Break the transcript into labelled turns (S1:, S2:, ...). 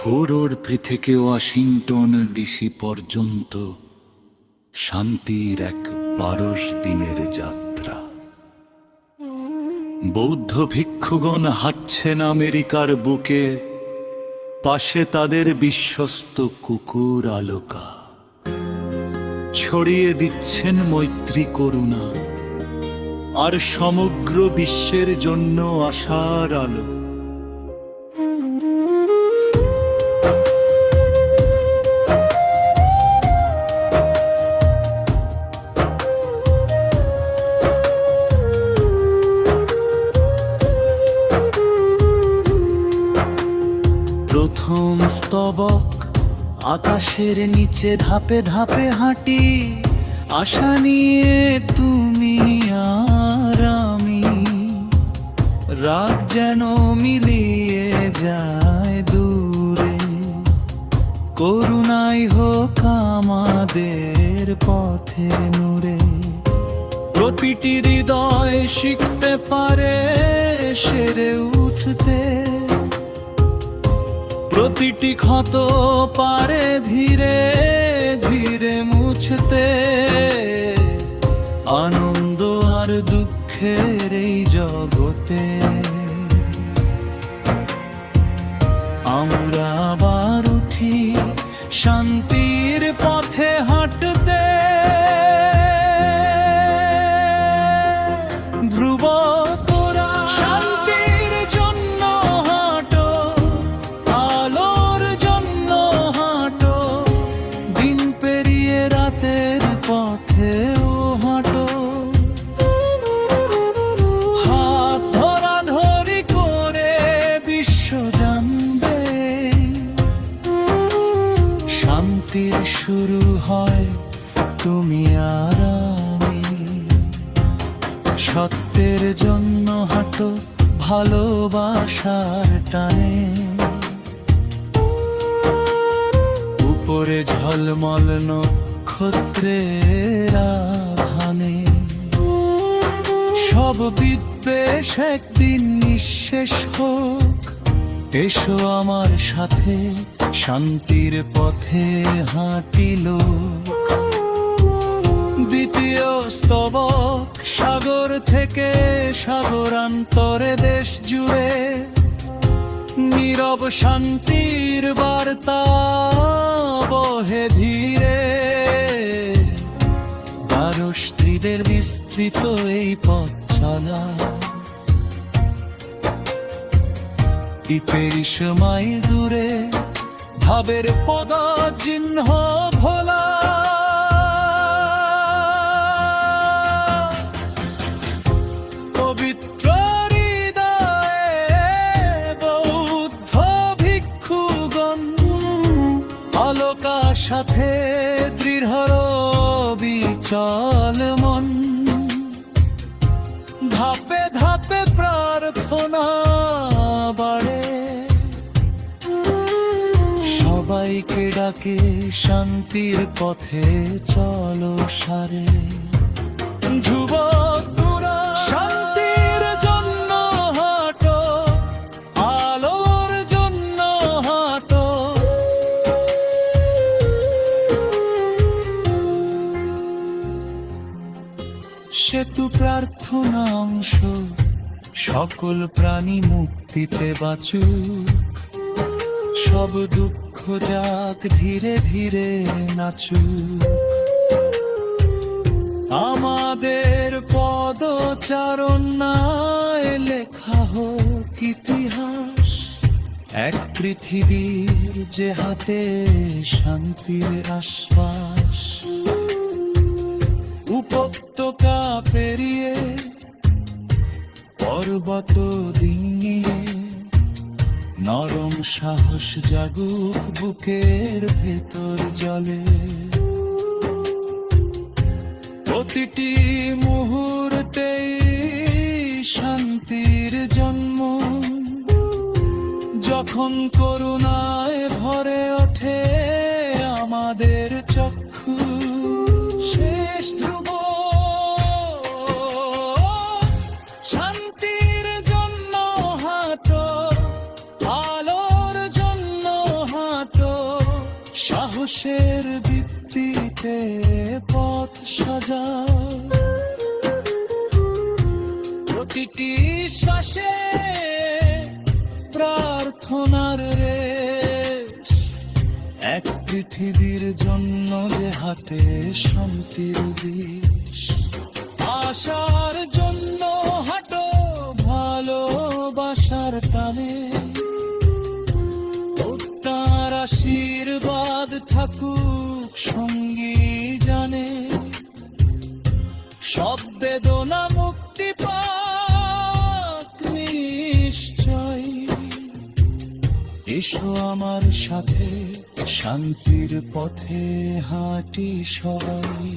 S1: ফোরোরফি থেকে Washington DC পর্যন্ত শান্তির এক 12 দিনের যাত্রা। বৌদ্ধ ভিক্ষুগণ হাঁটছেন আমেরিকার বুকে, পাশে তাদের বিশ্বস্ত কুকুর আলোকা। ছড়িয়ে দিচ্ছেন মৈত্রী করুণা আর সমগ্র বিশ্বের জন্য আশার আলো। প্রথম স্তবক আকাশের নিচে ধাপে ধাপে হাঁটি, আশা নিয়ে তুমি আর আমি। রাত যেন মিলিয়ে যায় দূরে, করুণাই হোক আমাদের পথের নূরে। প্রতিটি হৃদয় শিখতে পারে সেরে উঠতে, প্রতিটি ক্ষত পারে ধীরে ধীরে মুছতে। আনন্দ আর দুঃখের এই জগতে আমরা আবার উঠি শান্তির পথে হাঁটতে। ধ্রুব তোরা শান্তির জন্য হাঁটো, আলোর জন্য হাঁটো, দিন পেরিয়ে রাতের পথেও হাঁটো। হাত ধরাধরি করে বিশ্ব জানবে, শান্তির শুরু হয় তুমি আর আমি। সত্যের জন্য হাঁটো ভালোবাসার টানে, উপরে ঝলমল নক্ষত্রের আভানে। সব বিদ্বেষ একদিন নিঃশেষ হোক, এসো আমার সাথে শান্তির পথে হাঁটিল। দ্বিতীয় স্তবক সাগর থেকে সাগরান্তরে দেশ জুড়ে, নীরব শান্তির বার্তা বহে ধীরে। দ্বারস্ত্রীদের বিস্তৃত এই পথ চলা, 30 মাইল দূরে ভাবের পদচিহ্ন ভোলা। পবিত্র হৃদয়ে বৌদ্ধ ভিক্ষুগণ, আলোকার সাথে দৃঢ় বিচল মন। ধাপে ধাপে প্রার্থনা বাড়ে, সবাইকে ডাকে শান্তির পথে চলো সারে। যুবক তোরা শান্তির জন্য হাঁটো, আলোর জন্য হাঁটো। সেতু প্রার্থনা অংশ, সকল প্রাণী মুক্তিতে বাঁচুক। সব দুঃখ যাক ধীরে ধীরে নাচুক। আমাদের পদচারণায় লেখা হোক ইতিহাস, এক পৃথিবীর যে হাতে শান্তির আশ্বাস। উপত্যকা পেরিয়ে পর্বত ডিঙিয়ে, নরম সাহস জাগুক বুকের ভেতর জলে। প্রতিটি মুহূর্তেই শান্তির জন্ম, যখন করুণায় ভরে ওঠে আমাদের চক্ষু। শেষ ধ্রুব শান্তির জন্য হাঁটো, আলোর জন্য আকাশের দীপ্তিতে পথ সাজায়, প্রতিটি শ্বাসে প্রার্থনার রেশ, এক পৃথিবীর জন্য যে হাতে শান্তির বিষ। আশার জন্য হাঁটো ভালোবাসার টানে, তার আশীর্বাদ থাকুক সঙ্গী জানে, সব বেদনা মুক্তি পাক নিশ্চয়। এসো আমার সাথে শান্তির পথে হাঁটি সবাই।